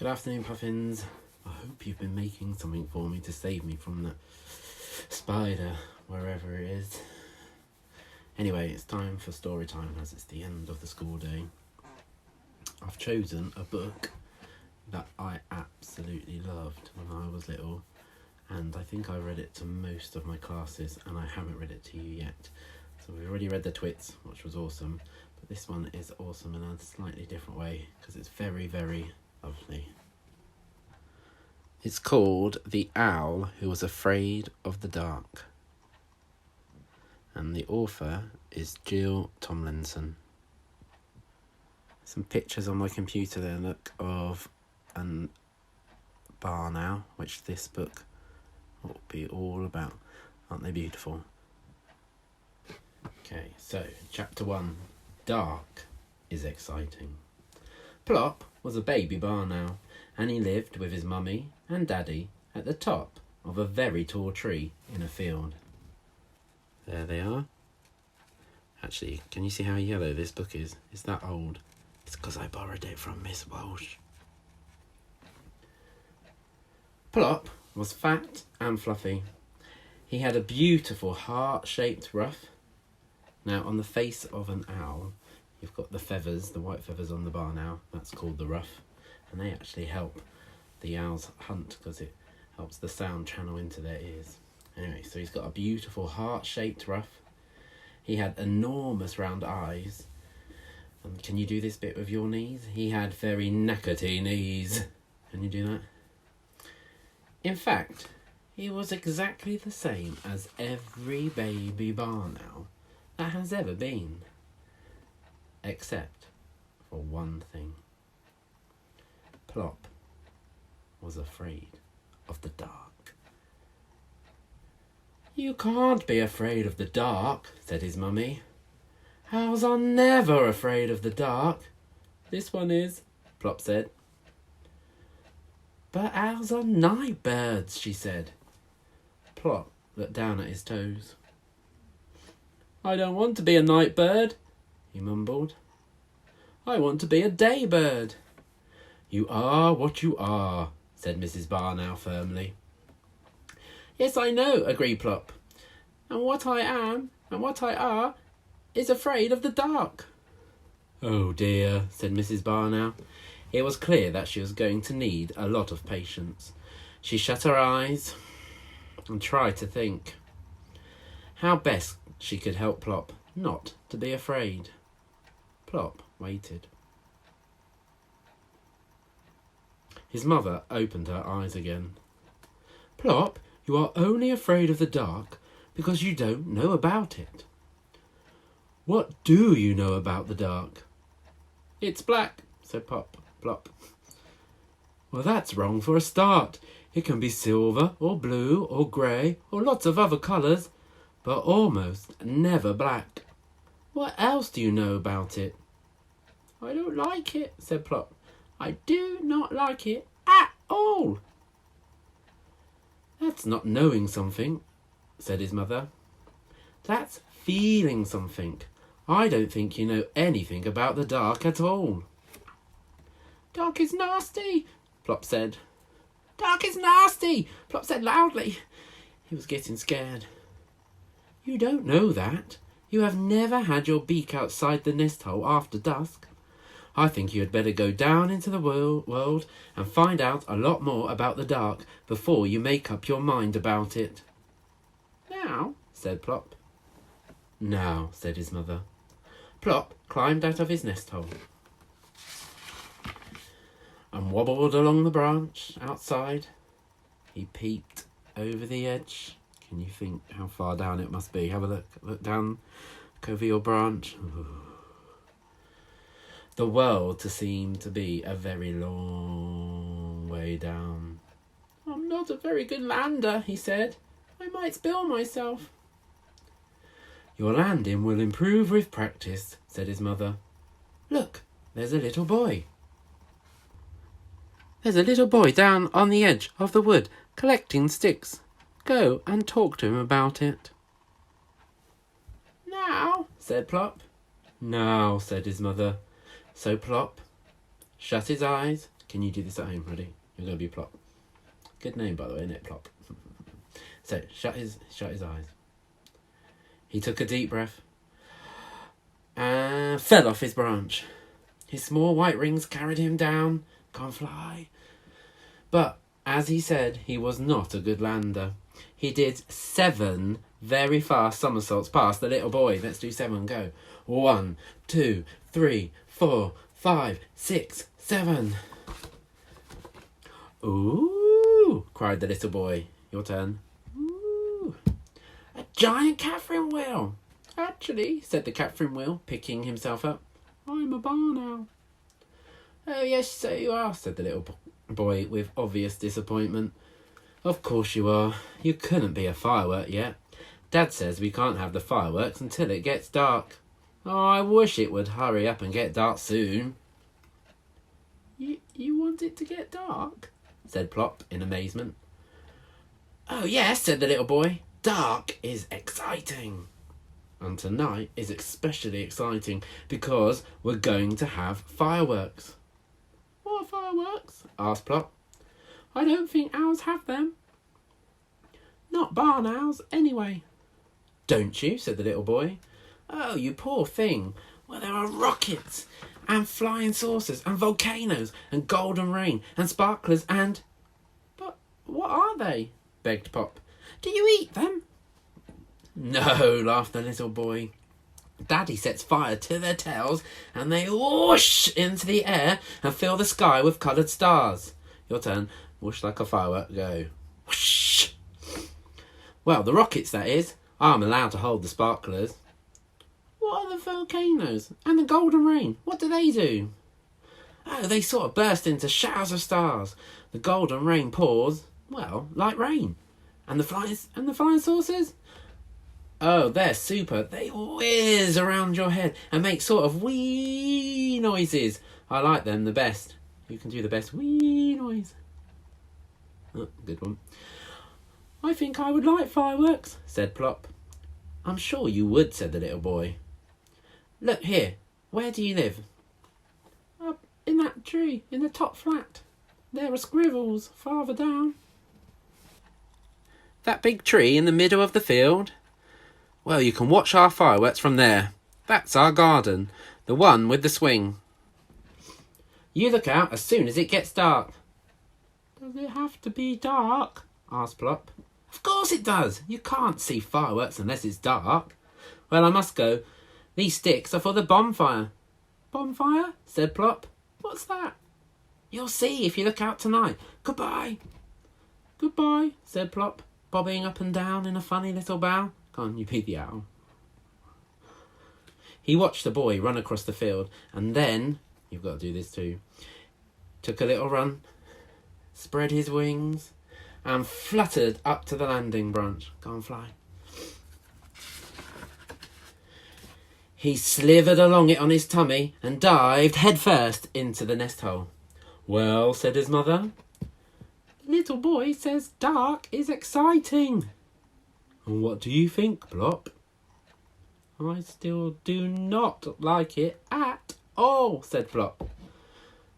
Good afternoon, Puffins. I hope you've been making something for me to save me from that spider, wherever it is. Anyway, it's time for story time as it's the end of the school day. I've chosen a book that I absolutely loved when I was little, and I think I read it to most of my classes, and I haven't read it to you yet. So we've already read The Twits, which was awesome, but this one is awesome in a slightly different way because it's very, very lovely. It's called The Owl Who Was Afraid of the Dark, and the author is Jill Tomlinson. Some pictures on my computer there, look, of a barn owl, which this book will be all about. Aren't they beautiful? Okay, so chapter 1, Dark is Exciting. Plop was a baby barn owl, and he lived with his mummy and daddy at the top of a very tall tree in a field. There they are. Actually, can you see how yellow this book is? It's that old. It's because I borrowed it from Miss Walsh. Plop was fat and fluffy. He had a beautiful heart-shaped ruff. Now, on the face of an owl, you've got the feathers, the white feathers on the barn owl. That's called the ruff. And they actually help the owls hunt because it helps the sound channel into their ears. Anyway, so he's got a beautiful heart-shaped ruff. He had enormous round eyes. And can you do this bit with your knees? He had very knackety knees. Can you do that? In fact, he was exactly the same as every baby barn owl that has ever been. Except for one thing. Plop was afraid of the dark. You can't be afraid of the dark, said his mummy. Owls are never afraid of the dark. This one is, Plop said. But owls are night birds, she said. Plop looked down at his toes. I don't want to be a night bird, he mumbled. I want to be a day bird. You are what you are, said Mrs. Barn Owl firmly. Yes, I know, agreed Plop. And what I am, and what I are, is afraid of the dark. Oh dear, said Mrs. Barn Owl. It was clear that she was going to need a lot of patience. She shut her eyes and tried to think how best she could help Plop not to be afraid. Plop waited. His mother opened her eyes again. Plop, you are only afraid of the dark because you don't know about it. What do you know about the dark? It's black, said Plop. Well, that's wrong for a start. It can be silver or blue or grey or lots of other colours, but almost never black. What else do you know about it? I don't like it, said Plop. I do not like it at all. That's not knowing something, said his mother. That's feeling something. I don't think you know anything about the dark at all. Dark is nasty, Plop said. Dark is nasty, Plop said loudly. He was getting scared. You don't know that. You have never had your beak outside the nest hole after dusk. I think you had better go down into the world and find out a lot more about the dark before you make up your mind about it. Now, said Plop. Now, said his mother. Plop climbed out of his nest hole and wobbled along the branch outside. He peeped over the edge. Can you think how far down it must be? Have a look. Look down. Look over your branch. Ooh. The world seemed to be a very long way down. I'm not a very good lander, he said. I might spill myself. Your landing will improve with practice, said his mother. Look, there's a little boy. There's a little boy down on the edge of the wood collecting sticks. Go and talk to him about it. Now, said Plop. Now, said his mother. So Plop shut his eyes Can you do this at home? Ready? You're going to be Plop. Good name, by the way, isn't it, Plop? So, shut his eyes. He took a deep breath and fell off his branch. His small white wings carried him down. Can't fly. But, as he said, he was not a good lander. He did 7 very fast somersaults past the little boy. Let's do 7. Go. 1, 2, 3, 4, 5, 6, 7. Ooh, cried the little boy. Your turn. Ooh, a giant Catherine wheel. Actually, said the Catherine wheel, picking himself up, I'm a barn owl. Oh, yes, so you are, said the little boy with obvious disappointment. Of course you are. You couldn't be a firework yet. Dad says we can't have the fireworks until it gets dark. Oh, I wish it would hurry up and get dark soon. You want it to get dark? Said Plop in amazement. Oh, yes, said the little boy. Dark is exciting. And tonight is especially exciting because we're going to have fireworks. What fireworks? Asked Plop. I don't think owls have them. Not barn owls, anyway. Don't you? Said the little boy. Oh, you poor thing. Well, there are rockets and flying saucers and volcanoes and golden rain and sparklers and... But what are they? Begged Pop. Do you eat them? No, laughed the little boy. Daddy sets fire to their tails and they whoosh into the air and fill the sky with coloured stars. Your turn. Whoosh like a firework. Go. Whoosh. Well, the rockets, that is. I'm allowed to hold the sparklers. What are the volcanoes? And the golden rain? What do they do? Oh, they sort of burst into showers of stars. The golden rain pours, well, like rain. And the flying saucers? Oh, they're super. They whiz around your head and make sort of wee noises. I like them the best. You can do the best wee noise. Oh, good one. I think I would like fireworks, said Plop. I'm sure you would, said the little boy. Look here, where do you live? Up in that tree, in the top flat. There are squirrels farther down. That big tree in the middle of the field? Well, you can watch our fireworks from there. That's our garden, the one with the swing. You look out as soon as it gets dark. Does it have to be dark? Asked Plop. Of course it does. You can't see fireworks unless it's dark. Well, I must go. These sticks are for the bonfire. Bonfire? Said Plop. What's that? You'll see if you look out tonight. Goodbye. Goodbye, said Plop, bobbing up and down in a funny little bow. Can't you be the owl? He watched the boy run across the field and then, you've got to do this too, took a little run, spread his wings and fluttered up to the landing branch. Go and fly. He slithered along it on his tummy and dived headfirst into the nest hole. Well, said his mother, little boy says dark is exciting. And what do you think, Plop? I still do not like it at all, said Plop.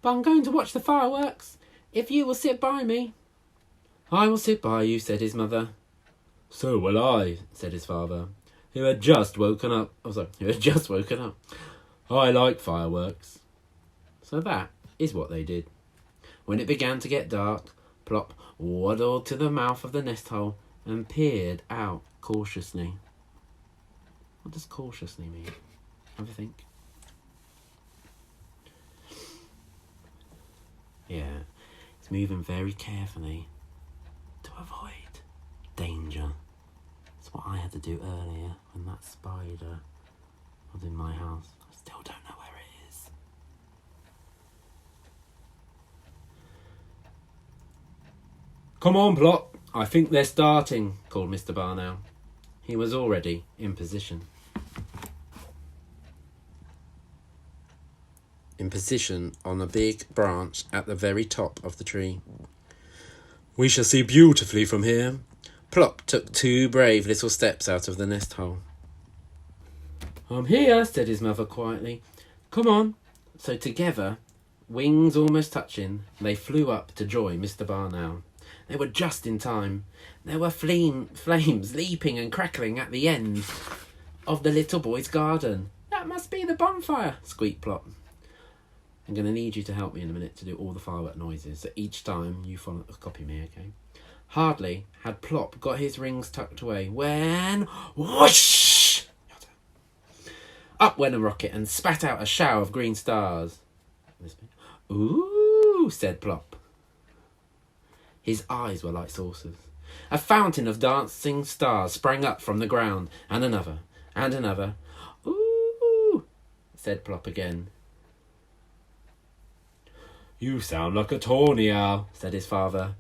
But I'm going to watch the fireworks, if you will sit by me. I will sit by you, said his mother. So will I, said his father, who had just woken up. I like fireworks. So that is what they did. When it began to get dark, Plop waddled to the mouth of the nest hole and peered out cautiously. What does cautiously mean? Have a think. Yeah, it's moving very carefully to avoid danger. That's what I had to do earlier when that spider was in my house. I still don't know where it is. Come on, Plop. I think they're starting, called Mr. Barn Owl. He was already in position. On a big branch at the very top of the tree. We shall see beautifully from here. Plop took 2 brave little steps out of the nest hole. I'm here, said his mother quietly. Come on. So together, Wings almost touching, they flew up to join Mr. Barnow. They were just in time. There were flames leaping and crackling at the end of the little boy's garden. That must be the bonfire, squeaked Plop. I'm going to need you to help me in a minute to do all the firework noises. So each time you copy me, okay? Hardly had Plop got his rings tucked away when... whoosh! Up went a rocket and spat out a shower of green stars. Ooh, said Plop. His eyes were like saucers. A fountain of dancing stars sprang up from the ground, and another, and another. Ooh, said Plop again. You sound like a tawny owl, said his father.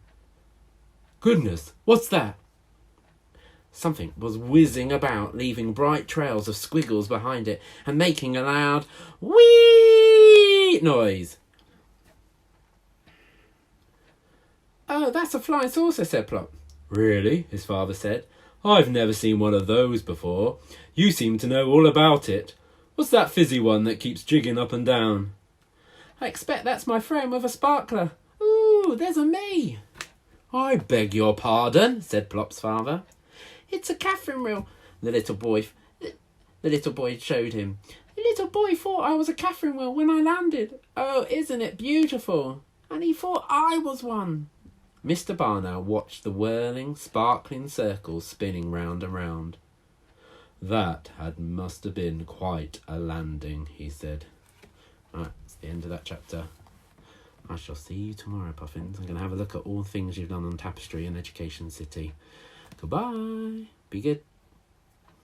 Goodness, what's that? Something was whizzing about, leaving bright trails of squiggles behind it, and making a loud whee noise. Oh, that's a flying saucer, said Plop. Really? His father said. I've never seen one of those before. You seem to know all about it. What's that fizzy one that keeps jigging up and down? I expect that's my friend with a sparkler. Ooh, there's a me. I beg your pardon, said Plop's father. It's a Catherine wheel, the little boy showed him. The little boy thought I was a Catherine wheel when I landed. Oh, isn't it beautiful? And he thought I was one. Mr. Barnow watched the whirling, sparkling circles spinning round and round. That must have been quite a landing, he said. Right, that's the end of that chapter. I shall see you tomorrow, Puffins. I'm going to have a look at all the things you've done on Tapestry and Education City. Goodbye. Be good.